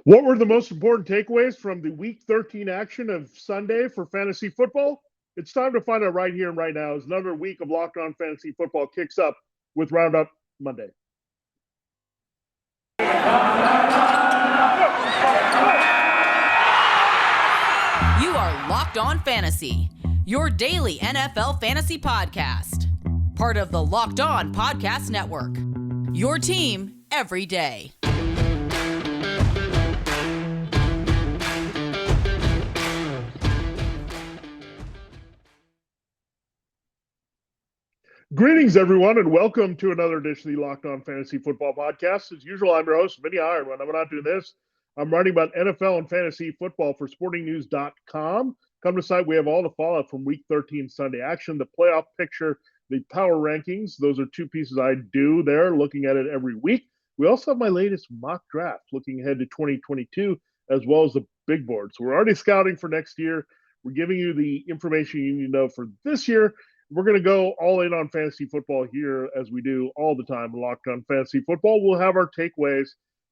What were the most important takeaways from the Week 13 action of Sunday for fantasy football? It's time to find out right here and right now as another week of Locked On Fantasy Football kicks up with Roundup Monday. You are Locked On Fantasy, your daily NFL fantasy podcast. Part of the Locked On Podcast Network, your team every day. Greetings, everyone, and welcome to another edition of the Locked On Fantasy Football podcast. As usual, I'm your host, Vinnie Iyer. When I'm not doing this, I'm writing about NFL and fantasy football for sportingnews.com. Come to the site, we have all the fallout from Week 13 Sunday action, the playoff picture, the power rankings. Those are two pieces I do there, looking at it every week. We also have my latest mock draft, looking ahead to 2022, as well as the big board. So we're already scouting for next year. We're giving you the information you need to know for this year. We're going to go all in on fantasy football here as we do all the time. Locked On Fantasy Football. We'll have our takeaways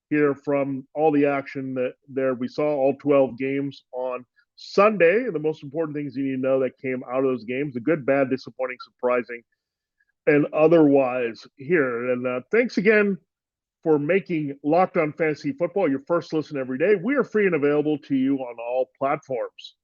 here from all the action that there. We saw all 12 games on Sunday. And the most important things you need to know that came out of those games, the good, bad, disappointing, surprising, and otherwise here. And thanks again for making Locked On Fantasy Football your first listen every day. We are free and available to you on all platforms.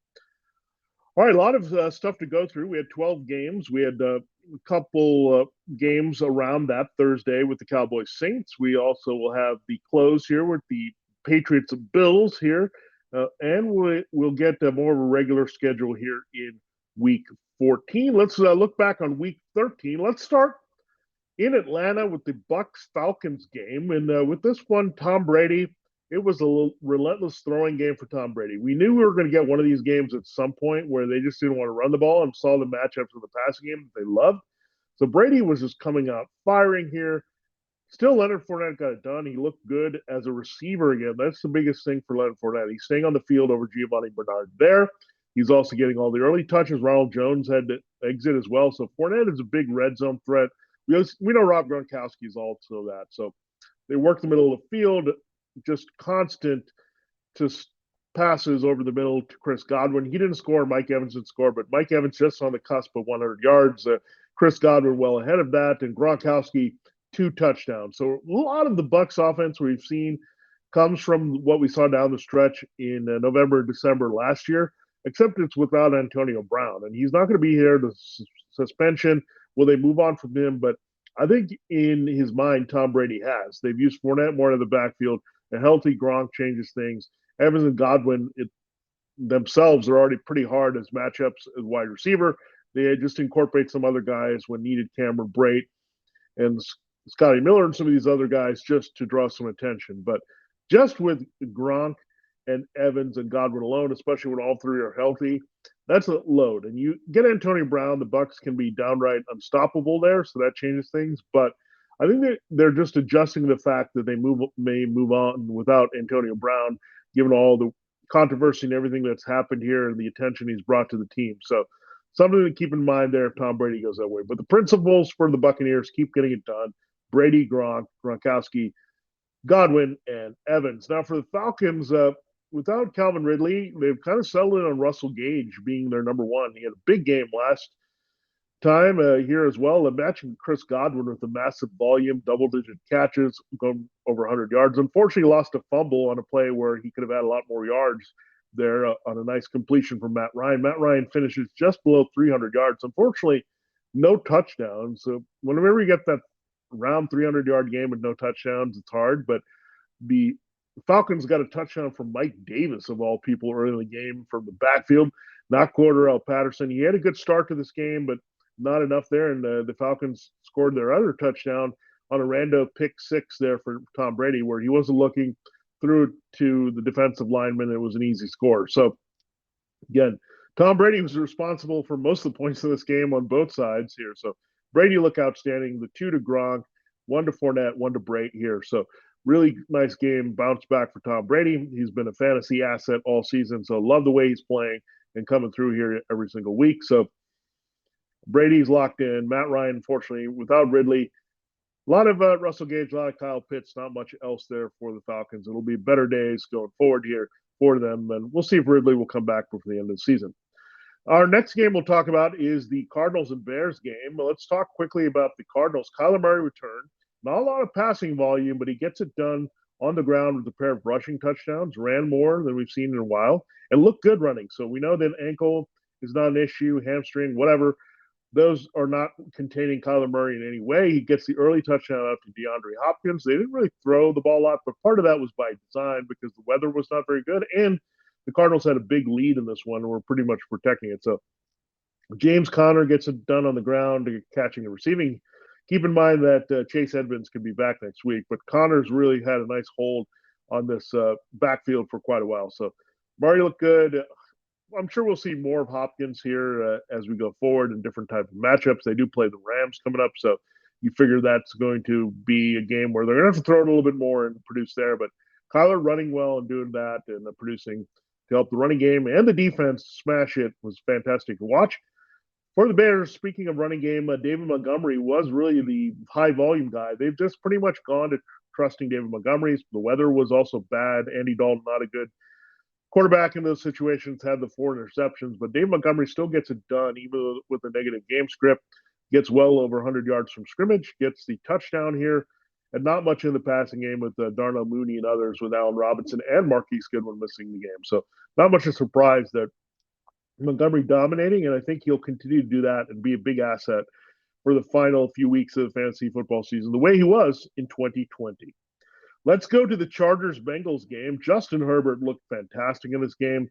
All right, a lot of stuff to go through. We had 12 games. We had a couple games around that Thursday with the Cowboys Saints. We also will have the close here with the Patriots Bills here. And we'll get more of a regular schedule here in Week 14. Let's look back on Week 13. Let's start in Atlanta with the Bucs-Falcons game. And with this one, Tom Brady, it was a relentless throwing game for Tom Brady. We knew we were going to get one of these games at some point where they just didn't want to run the ball and saw the matchups of the passing game that they loved. So Brady was just coming out firing here. Still, Leonard Fournette got it done. He looked good as a receiver again. That's the biggest thing for Leonard Fournette. He's staying on the field over Giovanni Bernard there. He's also getting all the early touches. Ronald Jones had to exit as well. So Fournette is a big red zone threat. We know Rob Gronkowski is also that. So they work the middle of the field. Just constant passes over the middle to Chris Godwin. He didn't score. Mike Evans didn't score, but Mike Evans just on the cusp of 100 yards. Chris Godwin well ahead of that, and Gronkowski 2 touchdowns. So a lot of the Bucs offense we've seen comes from what we saw down the stretch in November and December last year, except it's without Antonio Brown, and he's not going to be here. The suspension, will they move on from him? But I think in his mind, Tom Brady has. They've used Fournette more in the backfield. A healthy Gronk changes things. Evans and Godwin themselves are already pretty hard as matchups as wide receiver. They just incorporate some other guys when needed, Cameron Brate and Scotty Miller and some of these other guys just to draw some attention. But just with Gronk and Evans and Godwin alone, especially when all three are healthy, that's a load. And you get Antonio Brown, the Bucs can be downright unstoppable there, so that changes things. But I think they're just adjusting the fact that they may move on without Antonio Brown, given all the controversy and everything that's happened here and the attention he's brought to the team. So something to keep in mind there if Tom Brady goes that way. But the principles for the Buccaneers, keep getting it done. Brady, Gronkowski, Godwin, and Evans. Now for the Falcons, without Calvin Ridley, they've kind of settled in on Russell Gage being their number one. He had a big game last time here as well. Matching Chris Godwin with the massive volume, double-digit catches, going over 100 yards. Unfortunately, lost a fumble on a play where he could have had a lot more yards there on a nice completion from Matt Ryan. Matt Ryan finishes just below 300 yards. Unfortunately, no touchdowns. So whenever you get that around 300-yard game with no touchdowns, it's hard. But the Falcons got a touchdown from Mike Davis, of all people, early in the game from the backfield, not Cordarrelle Patterson. He had a good start to this game, but not enough there, and the Falcons scored their other touchdown on a rando pick six there for Tom Brady, where he wasn't looking through to the defensive lineman. It was an easy score. So, again, Tom Brady was responsible for most of the points in this game on both sides here. So, Brady looked outstanding. The 2 to Gronk, 1 to Fournette, 1 to Brate here. So, really nice game, bounce back for Tom Brady. He's been a fantasy asset all season, so love the way he's playing and coming through here every single week. So, Brady's locked in. Matt Ryan, unfortunately, without Ridley, A lot of Russell Gage, a lot of Kyle Pitts, not much else there for the Falcons. It'll be better days going forward here for them, and we'll see if Ridley will come back before the end of the season. Our next game we'll talk about is the Cardinals and Bears game. Let's talk quickly about the Cardinals. Kyler Murray returned. Not a lot of passing volume, but he gets it done on the ground with a pair of rushing touchdowns, ran more than we've seen in a while, and looked good running. So we know that ankle is not an issue, hamstring, whatever. Those are not containing Kyler Murray in any way. He gets the early touchdown out to DeAndre Hopkins. They didn't really throw the ball a lot, but part of that was by design because the weather was not very good, and the Cardinals had a big lead in this one and were pretty much protecting it. So James Conner gets it done on the ground, catching and receiving. Keep in mind that Chase Edmonds could be back next week, but Conner's really had a nice hold on this backfield for quite a while. So Murray looked good. I'm sure we'll see more of Hopkins here as we go forward in different types of matchups. They do play the Rams coming up, so you figure that's going to be a game where they're going to have to throw it a little bit more and produce there. But Kyler running well and doing that and producing to help the running game and the defense smash it was fantastic to watch. For the Bears, speaking of running game, David Montgomery was really the high volume guy. They've just pretty much gone to trusting David Montgomery. The weather was also bad. Andy Dalton, not a good quarterback in those situations, had the 4 interceptions, but David Montgomery still gets it done, even with a negative game script. Gets well over 100 yards from scrimmage, gets the touchdown here, and not much in the passing game with Darnell Mooney and others, with Allen Robinson and Marquise Goodwin missing the game. So not much of a surprise that Montgomery dominating, and I think he'll continue to do that and be a big asset for the final few weeks of the fantasy football season, the way he was in 2020. Let's go to the Chargers-Bengals game. Justin Herbert looked fantastic in this game.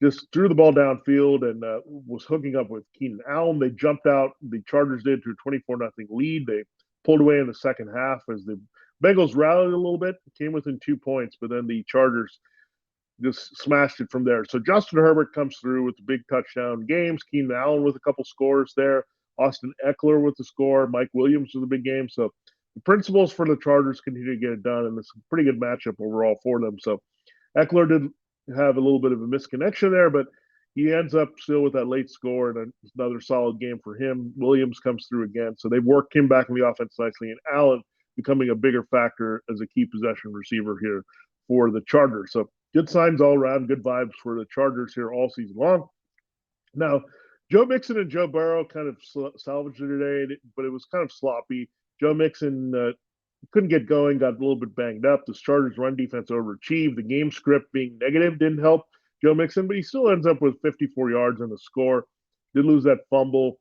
Just threw the ball downfield and was hooking up with Keenan Allen. They jumped out. The Chargers did to a 24-0 lead. They pulled away in the second half as the Bengals rallied a little bit, came within 2 points, but then the Chargers just smashed it from there. So Justin Herbert comes through with the big touchdown games. Keenan Allen with a couple scores there. Austin Eckler with the score. Mike Williams with a big game. So the principles for the Chargers continue to get it done, and it's a pretty good matchup overall for them. So Eckler did have a little bit of a misconnection there, but he ends up still with that late score and another solid game for him. Williams comes through again. So they've worked him back in the offense nicely, and Allen becoming a bigger factor as a key possession receiver here for the Chargers. So good signs all around, good vibes for the Chargers here all season long. Now, Joe Mixon and Joe Burrow kind of salvaged it today, but it was kind of sloppy. Joe Mixon couldn't get going, got a little bit banged up. The Chargers' run defense overachieved. The game script being negative didn't help Joe Mixon, but he still ends up with 54 yards on the score. Did lose that fumble.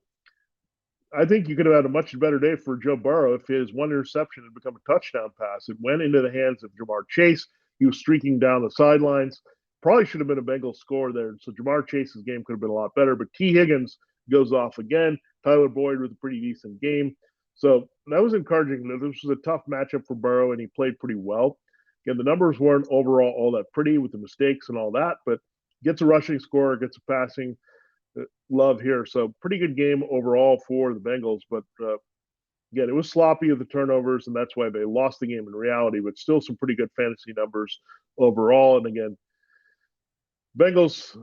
I think you could have had a much better day for Joe Burrow if his one interception had become a touchdown pass. It went into the hands of Jamar Chase. He was streaking down the sidelines. Probably should have been a Bengals score there. So Jamar Chase's game could have been a lot better. But T. Higgins goes off again. Tyler Boyd with a pretty decent game. So that was encouraging. This was a tough matchup for Burrow, and he played pretty well. Again, the numbers weren't overall all that pretty with the mistakes and all that, but gets a rushing score, gets a passing love here. So pretty good game overall for the Bengals. But again, it was sloppy with the turnovers, and that's why they lost the game in reality, but still some pretty good fantasy numbers overall. And again, Bengals,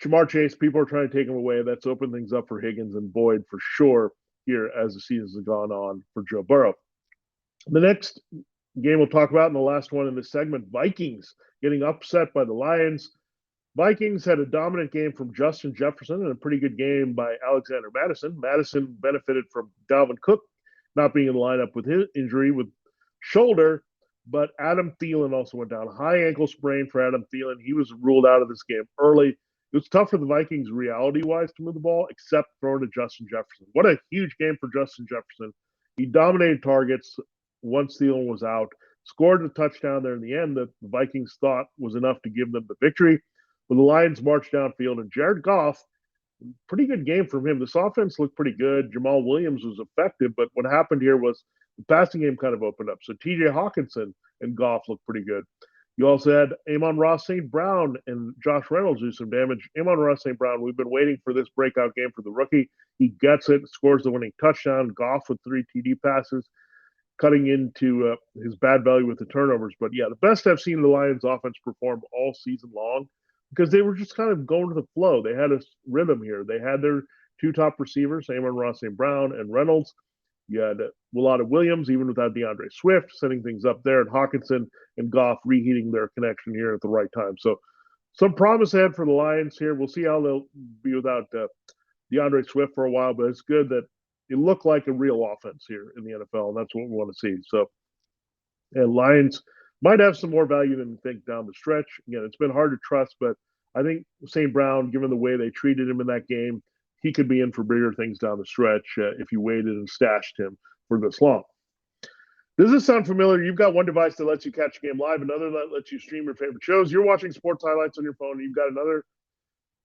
Jamar Chase, people are trying to take him away. That's opened things up for Higgins and Boyd for sure here as the season's gone on for Joe Burrow. The next game we'll talk about, and the last one in this segment, Vikings getting upset by the Lions. Vikings had a dominant game from Justin Jefferson and a pretty good game by Alexander Mattison. Mattison benefited from Dalvin Cook not being in the lineup with his injury with shoulder, but Adam Thielen also went down. High ankle sprain for Adam Thielen. He was ruled out of this game early. It was tough for the Vikings reality-wise to move the ball, except throwing to Justin Jefferson. What a huge game for Justin Jefferson. He dominated targets once Thielen was out, scored a touchdown there in the end that the Vikings thought was enough to give them the victory. But the Lions marched downfield, and Jared Goff, pretty good game from him. This offense looked pretty good. Jamal Williams was effective, but what happened here was the passing game kind of opened up. So T.J. Hawkinson and Goff looked pretty good. You also had Amon-Ra St. Brown and Josh Reynolds do some damage. Amon-Ra St. Brown, we've been waiting for this breakout game for the rookie. He gets it, scores the winning touchdown. Goff with 3 TD passes, cutting into his bad value with the turnovers. But yeah, the best I've seen the Lions offense perform all season long because they were just kind of going to the flow. They had a rhythm here. They had their 2 top receivers, Amon-Ra St. Brown and Reynolds. You had a lot of Williams, even without DeAndre Swift, setting things up there, and Hawkinson and Goff reheating their connection here at the right time. So some promise ahead for the Lions here. We'll see how they'll be without DeAndre Swift for a while, but it's good that it looked like a real offense here in the NFL, and that's what we want to see. So, and Lions might have some more value than we think down the stretch. Again, it's been hard to trust, but I think St. Brown, given the way they treated him in that game, he could be in for bigger things down the stretch if you waited and stashed him for this long. Does this sound familiar? You've got one device that lets you catch a game live, another that lets you stream your favorite shows. You're watching sports highlights on your phone, and you've got another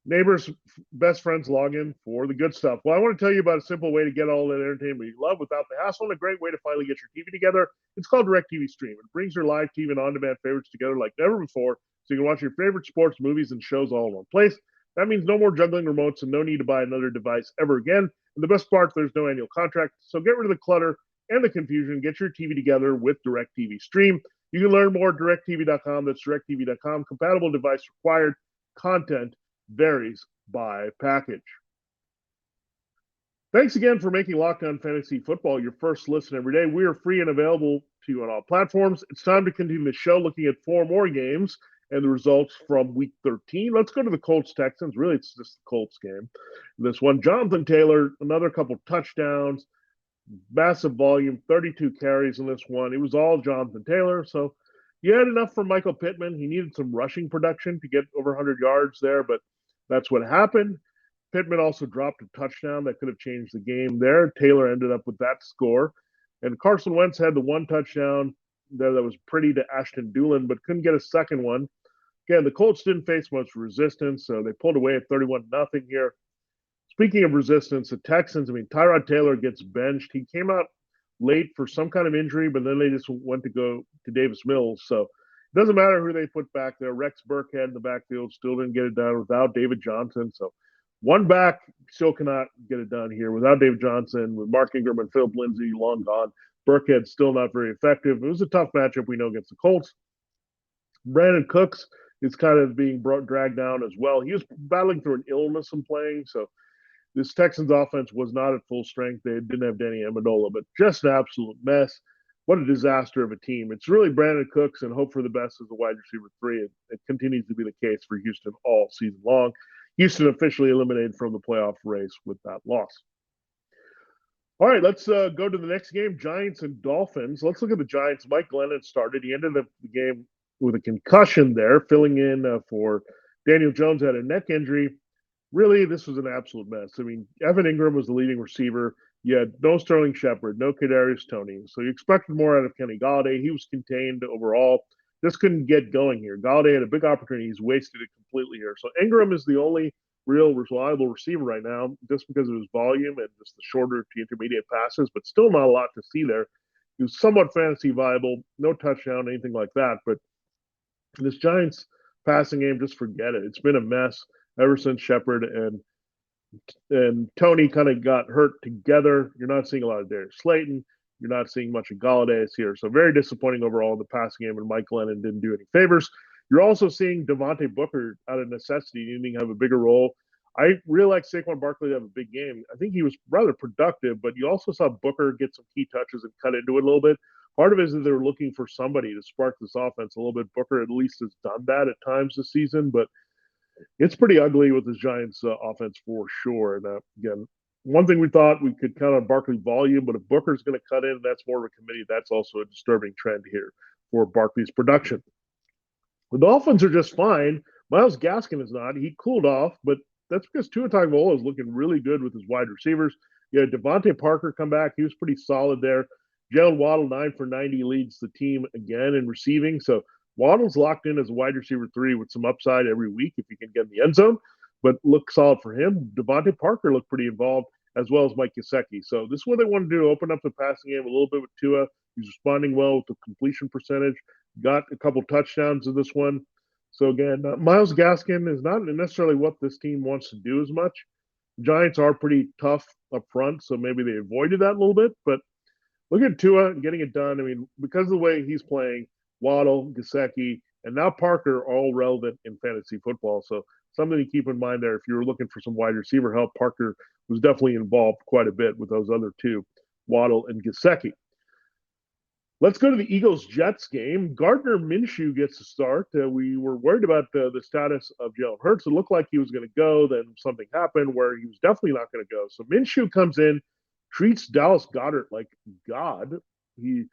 neighbor's best friend's login for the good stuff. Well, I want to tell you about a simple way to get all that entertainment you love without the hassle, and a great way to finally get your TV together. It's called DirecTV Stream. It brings your live TV and on-demand favorites together like never before, so you can watch your favorite sports, movies, and shows all in one place. That means no more juggling remotes and no need to buy another device ever again. And the best part, there's no annual contract, so get rid of the clutter and the confusion. Get your TV together with DirecTV Stream. You can learn more at directtv.com. That's directtv.com. Compatible device required. Content varies by package. Thanks again for making Locked On Fantasy Football your first listen every day. We are free and available to you on all platforms. It's time to continue the show looking at 4 more games and the results from Week 13. Let's go to the Colts Texans. Really, it's just the Colts game. This one, Jonathan Taylor, another couple touchdowns, massive volume, 32 carries in this one. It was all Jonathan Taylor. So you had enough for Michael Pittman. He needed some rushing production to get over 100 yards there, but that's what happened. Pittman also dropped a touchdown that could have changed the game there. Taylor ended up with that score. And Carson Wentz had the one touchdown there that was pretty to Ashton Dulin, but couldn't get a second one. Again, the Colts didn't face much resistance, so they pulled away at 31-0 here. Speaking of resistance, the Texans, Tyrod Taylor gets benched. He came out late for some kind of injury, but then they just went to go to Davis Mills. So it doesn't matter who they put back there. Rex Burkhead in the backfield still didn't get it done without David Johnson. So one back still cannot get it done here without David Johnson, with Mark Ingram and Philip Lindsay long gone. Burkhead still not very effective. It was a tough matchup, we know, against the Colts. Brandon Cooks is kind of being dragged down as well. He was battling through an illness and playing, so this Texans offense was not at full strength. They didn't have Danny Amendola, but just an absolute mess. What a disaster of a team. It's really Brandon Cooks and hope for the best as a wide receiver 3. It continues to be the case for Houston all season long. Houston officially eliminated from the playoff race with that loss. All right, let's go to the next game, Giants and Dolphins. Let's look at the Giants. Mike Glennon started. He ended up the game with a concussion there, filling in for Daniel Jones, had a neck injury. Really, this was an absolute mess. Evan Ingram was the leading receiver. You had no Sterling Shepard, no Kadarius Toney. So you expected more out of Kenny Golladay. He was contained overall. Just couldn't get going here. Golladay had a big opportunity. He's wasted it completely here. So Ingram is the only real reliable receiver right now, just because of his volume and just the shorter to intermediate passes, but still not a lot to see there. He was somewhat fantasy viable, no touchdown, anything like that. But this Giants passing game, just forget it. It's been a mess ever since Shepard and Toney kind of got hurt together. You're not seeing a lot of Darius Slayton. You're not seeing much of Galladay's here. So very disappointing overall in the passing game, and Mike Glennon didn't do any favors. You're also seeing Devontae Booker out of necessity needing to have a bigger role. I really like Saquon Barkley to have a big game. I think he was rather productive, but you also saw Booker get some key touches and cut into it a little bit. Part of it is that they're looking for somebody to spark this offense a little bit. Booker at least has done that at times this season, but it's pretty ugly with this Giants offense for sure. And again, one thing we thought we could count on Barkley volume, but if Booker's going to cut in, that's more of a committee. That's also a disturbing trend here for Barkley's production. The Dolphins are just fine. Myles Gaskin is not. He cooled off, but that's because Tua Tagovailoa is looking really good with his wide receivers. You had Devontae Parker come back. He was pretty solid there. Jalen Waddle, 9 for 90, leads the team again in receiving. So Waddle's locked in as a wide receiver 3 with some upside every week if he can get in the end zone, but look solid for him. Devontae Parker looked pretty involved, as well as Mike Gesicki. So this is what they want to do, open up the passing game a little bit with Tua. He's responding well with the completion percentage. Got a couple touchdowns in this one. So again, Myles Gaskin is not necessarily what this team wants to do as much. Giants are pretty tough up front, so maybe they avoided that a little bit. But look at Tua getting it done. Because of the way he's playing, Waddle, Gesicki, and now Parker are all relevant in fantasy football. So something to keep in mind there. If you were looking for some wide receiver help, Parker was definitely involved quite a bit with those other two. Waddle, and Gesicki. Let's go to the Eagles-Jets game. Gardner Minshew gets to start. We were worried about the status of Jalen Hurts. It looked like he was going to go. Then something happened where he was definitely not going to go. So Minshew comes in, treats Dallas Goedert like God. He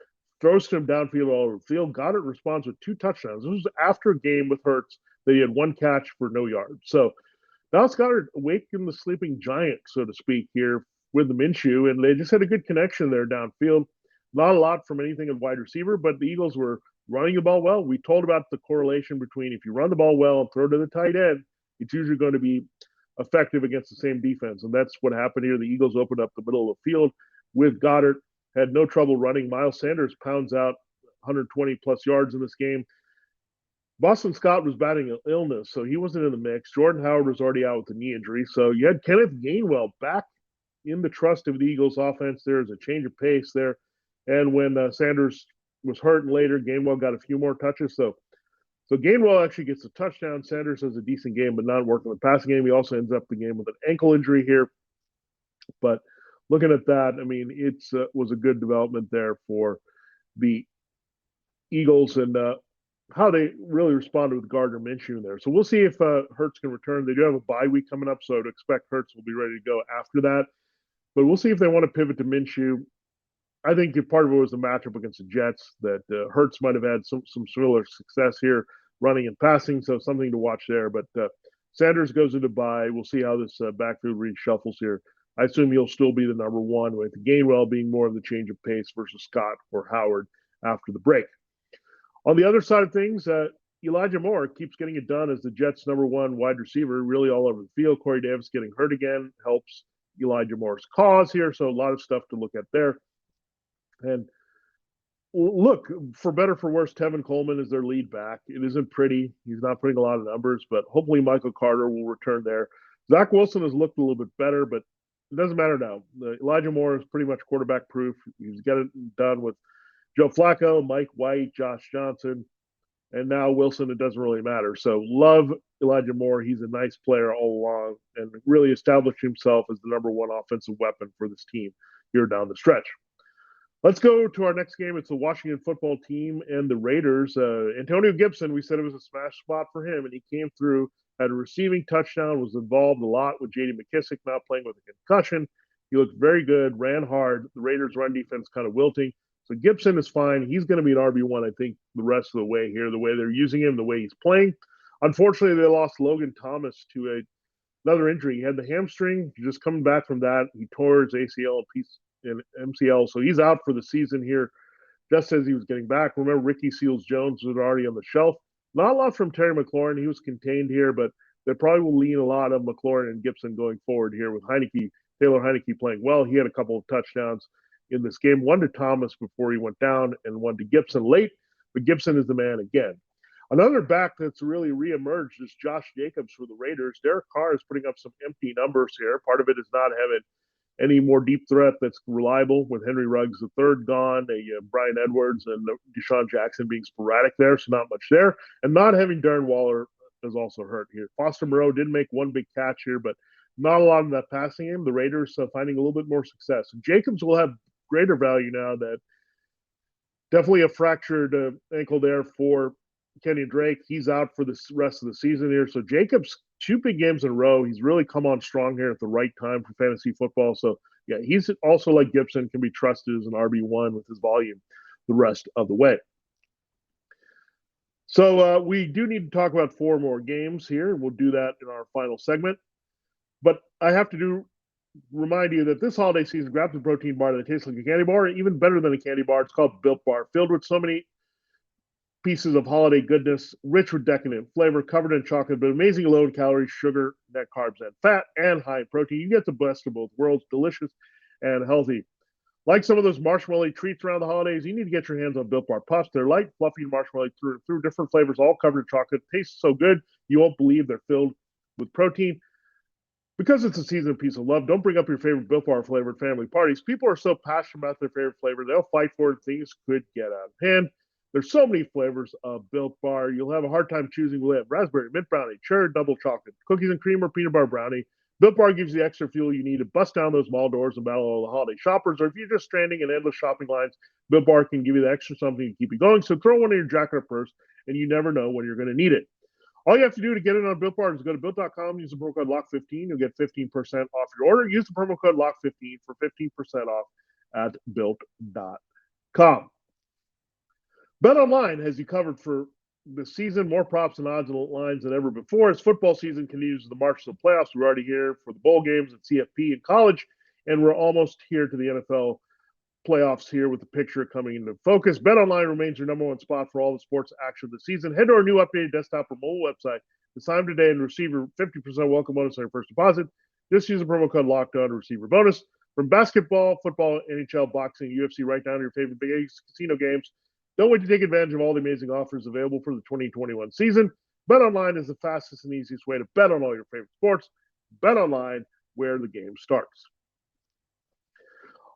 throws him downfield all over the field. Goedert responds with 2 touchdowns. This was after a game with Hurts that he had 1 catch for no yards. So Dallas Goedert awakened the sleeping giant, so to speak, here with the Minshew, and they just had a good connection there downfield. Not a lot from anything at wide receiver, but the Eagles were running the ball well. We told about the correlation between if you run the ball well and throw to the tight end, it's usually going to be effective against the same defense. And that's what happened here. The Eagles opened up the middle of the field with Goedert, had no trouble running. Miles Sanders pounds out 120 plus yards in this game. Boston Scott was battling an illness, so he wasn't in the mix. Jordan Howard was already out with a knee injury. So you had Kenneth Gainwell back in the trust of the Eagles offense. There's a change of pace there. And when Sanders was hurt later, Gainwell got a few more touches. So Gainwell actually gets a touchdown. Sanders has a decent game, but not working the passing game. He also ends up the game with an ankle injury here. But looking at that, I mean, it was a good development there for the Eagles and how they really responded with Gardner Minshew there. So we'll see if Hurts can return. They do have a bye week coming up, so I'd expect Hurts will be ready to go after that. But we'll see if they want to pivot to Minshew. I think part of it was the matchup against the Jets that Hurts might have had some similar success here running and passing, so something to watch there. But Sanders goes into bye. We'll see how this backfield reshuffles here. I assume he'll still be the number one, with Gainwell being more of the change of pace versus Scott or Howard after the break. On the other side of things, Elijah Moore keeps getting it done as the Jets' number one wide receiver, really all over the field. Corey Davis getting hurt again helps Elijah Moore's cause here, so a lot of stuff to look at there. And look, for better for worse, Tevin Coleman is their lead back. It isn't pretty. He's not putting a lot of numbers, but hopefully Michael Carter will return there. Zach Wilson has looked a little bit better, but it doesn't matter now. Elijah Moore is pretty much quarterback proof. He's got it done with Joe Flacco, Mike White, Josh Johnson, and now Wilson. It doesn't really matter. So love Elijah Moore. He's a nice player all along and really established himself as the number one offensive weapon for this team here down the stretch. Let's go to our next game. It's the Washington football team and the Raiders. Antonio Gibson, we said it was a smash spot for him, and he came through, had a receiving touchdown, was involved a lot with J.D. McKissick not playing with a concussion. He looked very good, ran hard. The Raiders' run defense kind of wilting. So Gibson is fine. He's going to be an RB1, I think, the rest of the way here, the way they're using him, the way he's playing. Unfortunately, they lost Logan Thomas to another injury. He had the hamstring. Just coming back from that, he tore his ACL and MCL, so he's out for the season here, just as he was getting back. Remember, Ricky Seals-Jones was already on the shelf. Not a lot from Terry McLaurin. He was contained here, but they probably will lean a lot on McLaurin and Gibson going forward here with Taylor Heineke playing well. He had a couple of touchdowns in this game, one to Thomas before he went down and one to Gibson late, but Gibson is the man again. Another back that's really reemerged is Josh Jacobs for the Raiders. Derek Carr is putting up some empty numbers here. Part of it is not having any more deep threat that's reliable with Henry Ruggs III gone, Brian Edwards and Deshaun Jackson being sporadic there, so not much there. And not having Darren Waller is also hurt here. Foster Moreau did make one big catch here, but not a lot of that passing game. The Raiders finding a little bit more success. And Jacobs will have greater value now that definitely a fractured ankle there for Kenny Drake. He's out for the rest of the season here. So Jacobs, 2 big games in a row. He's really come on strong here at the right time for fantasy football. So, yeah, he's also like Gibson, can be trusted as an RB1 with his volume the rest of the way. So we do need to talk about 4 more games here. We'll do that in our final segment. But I have to remind you that this holiday season, grab the protein bar that tastes like a candy bar, even better than a candy bar. It's called Built Bar, filled with so many pieces of holiday goodness, rich with decadent flavor, covered in chocolate, but amazing low in calories, sugar, net carbs, and fat, and high in protein. You get the best of both worlds, delicious and healthy. Like some of those marshmallow treats around the holidays, you need to get your hands on Built Bar Puffs. They're light, fluffy marshmallow through different flavors, all covered in chocolate. Tastes so good, you won't believe they're filled with protein. Because it's a season of peace and love, don't bring up your favorite Built Bar flavored family parties. People are so passionate about their favorite flavor, they'll fight for it. Things could get out of hand. There's so many flavors of Built Bar. You'll have a hard time choosing. We'll have raspberry, mint brownie, cherry double chocolate, cookies and cream or peanut butter brownie, Built Bar gives you the extra fuel you need to bust down those mall doors and battle all the holiday shoppers. Or if you're just stranding in endless shopping lines, Built Bar can give you the extra something to keep you going. So throw one in your jacket or purse, and you never know when you're going to need it. All you have to do to get in on Built Bar is go to Built.com, use the promo code LOCK15. You'll get 15% off your order. Use the promo code LOCK15 for 15% off at Built.com. BetOnline has you covered for the season, more props and odds and lines than ever before. As football season continues the march to the playoffs, we're already here for the bowl games at CFP and college, and we're almost here to the NFL playoffs here with the picture coming into focus. BetOnline remains your number one spot for all the sports action of the season. Head to our new updated desktop or mobile website to sign today and receive your 50% welcome bonus on your first deposit. Just use the promo code LOCKEDON to receive your bonus. From basketball, football, NHL, boxing, UFC, right down to your favorite big casino games. Don't wait to take advantage of all the amazing offers available for the 2021 season. BetOnline is the fastest and easiest way to bet on all your favorite sports. BetOnline, where the game starts.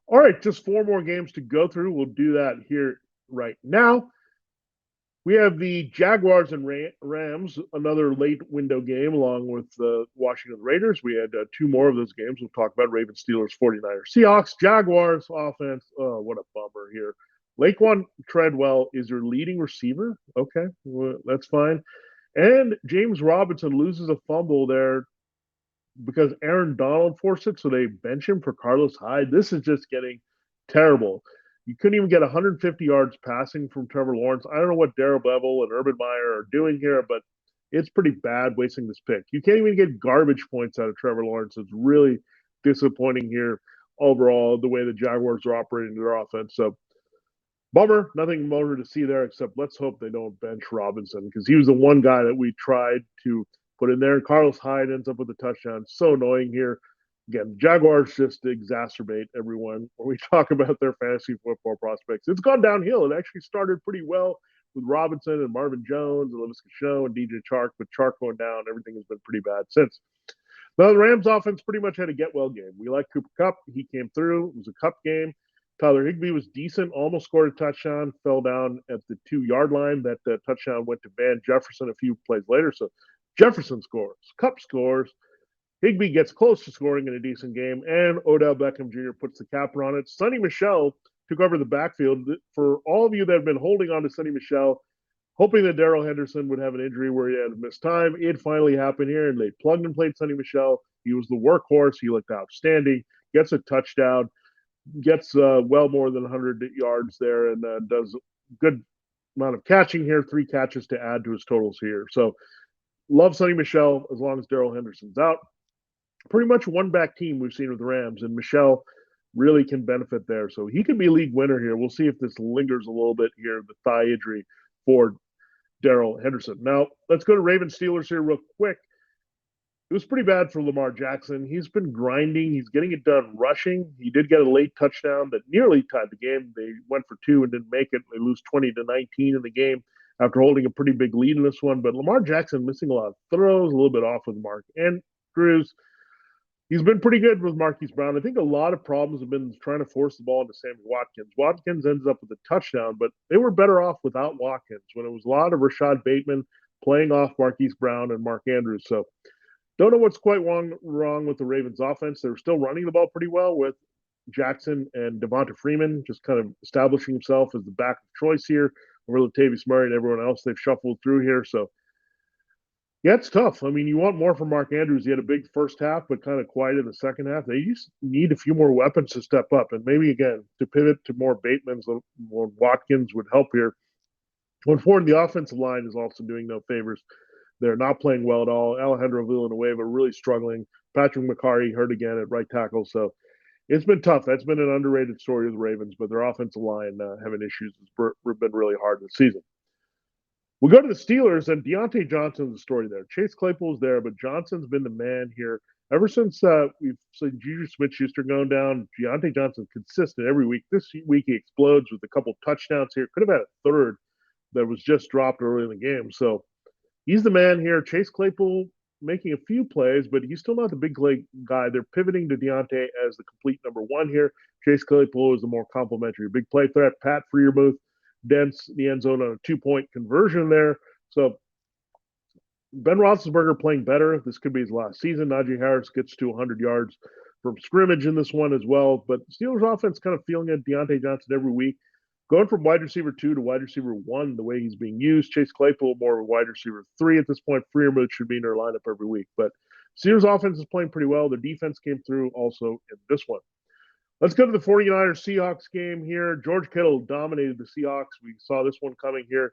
All right, just 4 more games to go through. We'll do that here right now. We have the Jaguars and Rams, another late window game along with the Washington Raiders. We had 2 more of those games. We'll talk about Ravens, Steelers, 49ers, Seahawks, Jaguars, offense. Oh, what a bummer here. Laquan Treadwell is your leading receiver. Okay, well, that's fine. And James Robinson loses a fumble there because Aaron Donald forced it, so they bench him for Carlos Hyde. This is just getting terrible. You couldn't even get 150 yards passing from Trevor Lawrence. I don't know what Darrell Bevel and Urban Meyer are doing here, but it's pretty bad wasting this pick. You can't even get garbage points out of Trevor Lawrence. It's really disappointing here overall, the way the Jaguars are operating their offense. So, bummer, nothing more to see there except let's hope they don't bench Robinson because he was the one guy that we tried to put in there. And Carlos Hyde ends up with a touchdown. So annoying here. Again, Jaguars just exacerbate everyone when we talk about their fantasy football prospects. It's gone downhill. It actually started pretty well with Robinson and Marvin Jones and Laviska Shenault and DJ Chark, but Chark going down, everything has been pretty bad since. Now, the Rams offense pretty much had a get-well game. We like Cooper Kupp. He came through. It was a Kupp game. Tyler Higbee was decent, almost scored a touchdown, fell down at the 2-yard line. That touchdown went to Van Jefferson a few plays later. So Jefferson scores, Kupp scores, Higbee gets close to scoring in a decent game, and Odell Beckham Jr. puts the capper on it. Sonny Michel took over the backfield. For all of you that have been holding on to Sonny Michel, hoping that Darrell Henderson would have an injury where he had missed time, it finally happened here, and they plugged and played Sonny Michel. He was the workhorse. He looked outstanding, gets a touchdown, gets well more than 100 yards there, and does a good amount of catching here, 3 catches to add to his totals here. So love Sonny Michel as long as Darrell Henderson's out. Pretty much one-back team we've seen with the Rams, and Michel really can benefit there. So he could be a league winner here. We'll see if this lingers a little bit here, the thigh injury for Darrell Henderson. Now, let's go to Ravens Steelers here real quick. It was pretty bad for Lamar Jackson. He's been grinding. He's getting it done rushing. He did get a late touchdown that nearly tied the game. They went for 2 and didn't make it. They lose 20-19 in the game after holding a pretty big lead in this one. But Lamar Jackson missing a lot of throws, a little bit off with Mark Andrews. He's been pretty good with Marquise Brown. I think a lot of problems have been trying to force the ball into Sammy Watkins. Watkins ends up with a touchdown, but they were better off without Watkins when it was a lot of Rashad Bateman playing off Marquise Brown and Mark Andrews. So don't know what's quite wrong with the Ravens offense. They're still running the ball pretty well with Jackson and Devonta Freeman just kind of establishing himself as the back of choice here over Latavius Murray and everyone else they've shuffled through here. So yeah, it's tough. I mean, you want more from Mark Andrews. He had a big first half, but kind of quiet in the second half. They just need a few more weapons to step up. And maybe, again, to pivot to more Batemans, more Watkins would help here. Going forward, the offensive line is also doing no favors. They're not playing well at all. Alejandro Villanueva really struggling. Patrick McCarry hurt again at right tackle. So it's been tough. That's been an underrated story of the Ravens, but their offensive line having issues has been really hard this season. We go to the Steelers, and Deontay Johnson's the story there. Chase Claypool's there, but Johnson's been the man here. Ever since we've seen Juju Smith-Schuster going down, Deontay Johnson's consistent every week. This week he explodes with a couple touchdowns here. Could have had a third that was just dropped early in the game. So he's the man here. Chase Claypool making a few plays, but he's still not the big guy. They're pivoting to Deontay as the complete number 1 here. Chase Claypool is the more complimentary big play threat. Pat Freiermuth dents the end zone on a 2-point conversion there. So Ben Roethlisberger playing better. This could be his last season. Najee Harris gets to 100 yards from scrimmage in this one as well. But Steelers offense kind of feeling it. Deontay Johnson every week. Going from wide receiver 2 to wide receiver 1, the way he's being used. Chase Claypool more of a wide receiver 3 at this point. Freiermuth should be in their lineup every week. But Steelers offense is playing pretty well. Their defense came through also in this one. Let's go to the 49ers Seahawks game here. George Kittle dominated the Seahawks. We saw this one coming here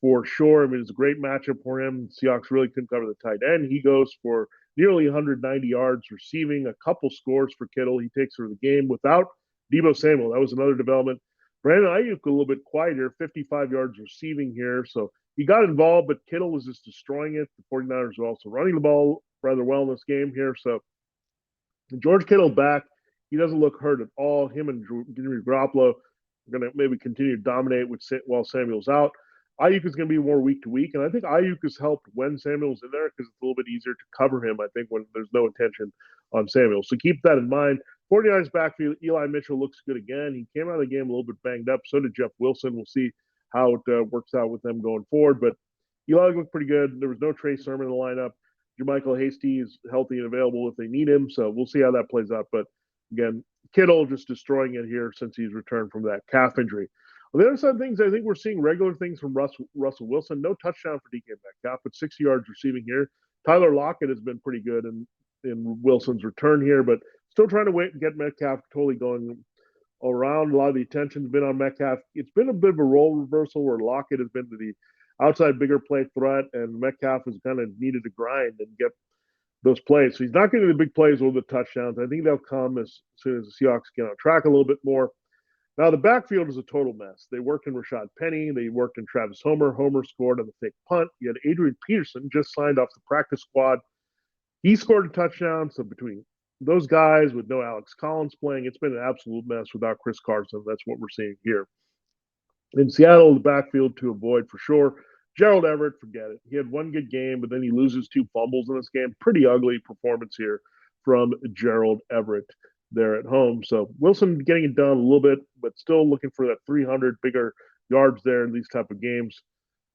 for sure. I mean, it's a great matchup for him. Seahawks really couldn't cover the tight end. He goes for nearly 190 yards receiving, a couple scores for Kittle. He takes over the game without Deebo Samuel. That was another development. Brandon Ayuk a little bit quieter, 55 yards receiving here. So he got involved, but Kittle was just destroying it. The 49ers were also running the ball rather well in this game here. So George Kittle back. He doesn't look hurt at all. Him and Jimmy Garoppolo are going to maybe continue to dominate while Samuel's out. Ayuk is going to be more week to week, and I think Ayuk has helped when Samuel's in there because it's a little bit easier to cover him, I think, when there's no attention on Samuel. So keep that in mind. 49ers backfield, Eli Mitchell looks good again. He came out of the game a little bit banged up. So did Jeff Wilson. We'll see how it works out with them going forward. But Eli looked pretty good. There was no Trey Sermon in the lineup. Jermichael Hasty is healthy and available if they need him. So we'll see how that plays out. But again, Kittle just destroying it here since he's returned from that calf injury. On the other side of things, I think we're seeing regular things from Russell Wilson. No touchdown for DK Metcalf, but 60 yards receiving here. Tyler Lockett has been pretty good in Wilson's return here, but still trying to wait and get Metcalf totally going around. A lot of the attention's been on Metcalf. It's been a bit of a role reversal where Lockett has been to the outside bigger play threat, and Metcalf has kind of needed to grind and get those plays. So he's not getting the big plays or the touchdowns. I think they'll come as soon as the Seahawks get on track a little bit more. Now, the backfield is a total mess. They worked in Rashad Penny. They worked in Travis Homer. Homer scored on the fake punt. You had Adrian Peterson just signed off the practice squad. He scored a touchdown. So between those guys with no Alex Collins playing, it's been an absolute mess without Chris Carson. That's what we're seeing here. In Seattle, the backfield to avoid for sure. Gerald Everett, forget it. He had one good game, but then he loses 2 fumbles in this game. Pretty ugly performance here from Gerald Everett there at home. So Wilson getting it done a little bit, but still looking for that 300 bigger yards there in these type of games.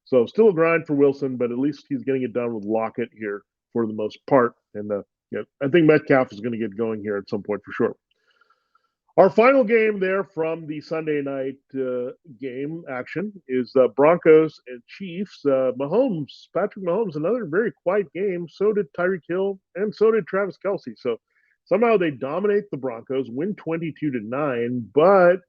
So still a grind for Wilson, but at least he's getting it done with Lockett here for the most part. And I think Metcalf is going to get going here at some point for sure. Our final game there from the Sunday night game action is Broncos and Chiefs. Patrick Mahomes, another very quiet game. So did Tyreek Hill, and so did Travis Kelce. So somehow they dominate the Broncos, win 22-9, but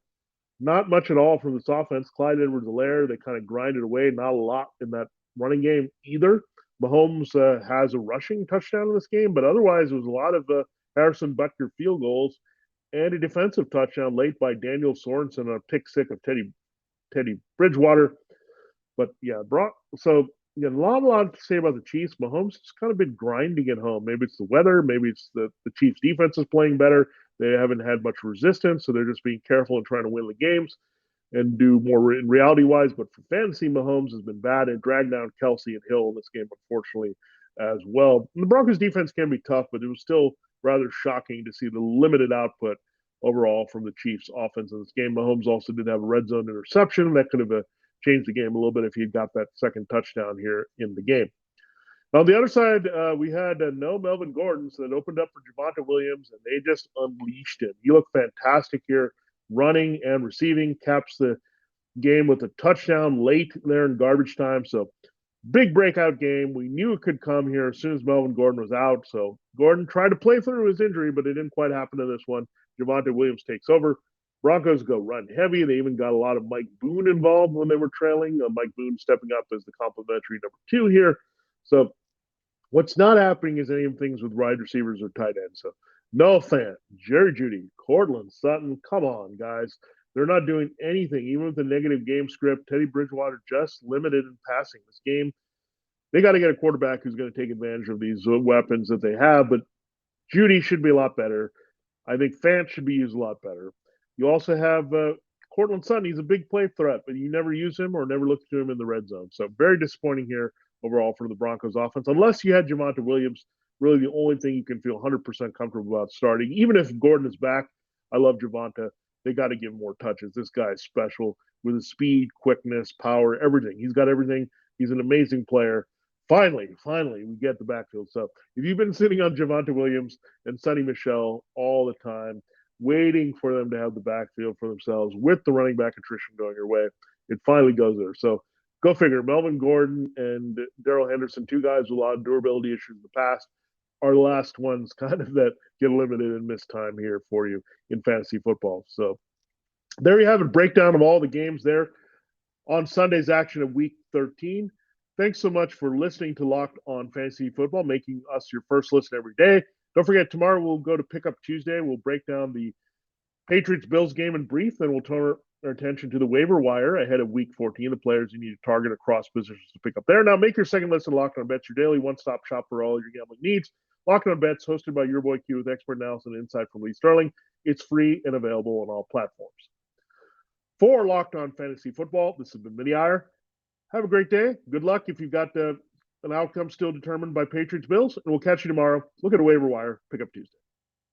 not much at all from this offense. Clyde Edwards-Helaire, they kind of grinded away. Not a lot in that running game either. Mahomes has a rushing touchdown in this game, but otherwise it was a lot of Harrison Butker field goals and a defensive touchdown late by Daniel Sorensen on a pick six of Teddy Bridgewater. But yeah, so a lot to say about the Chiefs. Mahomes has kind of been grinding at home. Maybe it's the weather. Maybe it's the Chiefs defense is playing better. They haven't had much resistance, so they're just being careful and trying to win the games and do more in reality-wise. But for fantasy, Mahomes has been bad and dragged down Kelce and Hill in this game, unfortunately, as well. And the Broncos defense can be tough, but it was still rather shocking to see the limited output overall from the Chiefs offense in this game. Mahomes also did have a red zone interception. That could have changed the game a little bit if he had got that second touchdown here in the game. Now, on the other side, we had no Melvin Gordon, so that opened up for Javonta Williams, and they just unleashed him. He looked fantastic here, running and receiving, caps the game with a touchdown late there in garbage time. So big breakout game. We knew it could come here as soon as Melvin Gordon was out. So Gordon tried to play through his injury, but it didn't quite happen in this one. Javonta Williams takes over. Broncos go run heavy. They even got a lot of Mike Boone involved when they were trailing. Mike Boone stepping up as the complimentary number 2 here. So what's not happening is any of things with wide receivers or tight ends. So Noah Fant, Jerry Jeudy, Cortland Sutton, come on, guys. They're not doing anything, even with the negative game script. Teddy Bridgewater just limited in passing this game. They got to get a quarterback who's going to take advantage of these weapons that they have, but Jeudy should be a lot better. I think Fant should be used a lot better. You also have Cortland Sutton. He's a big play threat, but you never use him or never look to him in the red zone. So very disappointing here overall for the Broncos offense, unless you had Javonta Williams, really the only thing you can feel 100% comfortable about starting. Even if Gordon is back, I love Javonta. They got to give him more touches. This guy is special with his speed, quickness, power, everything. He's got everything. He's an amazing player. Finally, we get the backfield. So if you've been sitting on Javonta Williams and Sonny Michel all the time, waiting for them to have the backfield for themselves with the running back attrition going your way, it finally goes there. So go figure. Melvin Gordon and Darrell Henderson, two guys with a lot of durability issues in the past, are the last ones kind of that get eliminated and miss time here for you in fantasy football. So there you have it, breakdown of all the games there on Sunday's action of Week 13. Thanks so much for listening to Locked On Fantasy Football, making us your first listen every day. Don't forget, tomorrow we'll go to Pickup Tuesday. We'll break down the Patriots-Bills game in brief, then we'll turn our attention to the waiver wire ahead of Week 14, the players you need to target across positions to pick up there. Now, make your second listen Locked On Bets your daily one-stop shop for all your gambling needs. Locked On Bets, hosted by your boy Q with expert analysis and insight from Lee Sterling. It's free and available on all platforms. For Locked On Fantasy Football, this has been Vinnie Iyer. Have a great day. Good luck if you've got an outcome still determined by Patriots Bills, and we'll catch you tomorrow. Look at a waiver wire. Pick up Tuesday.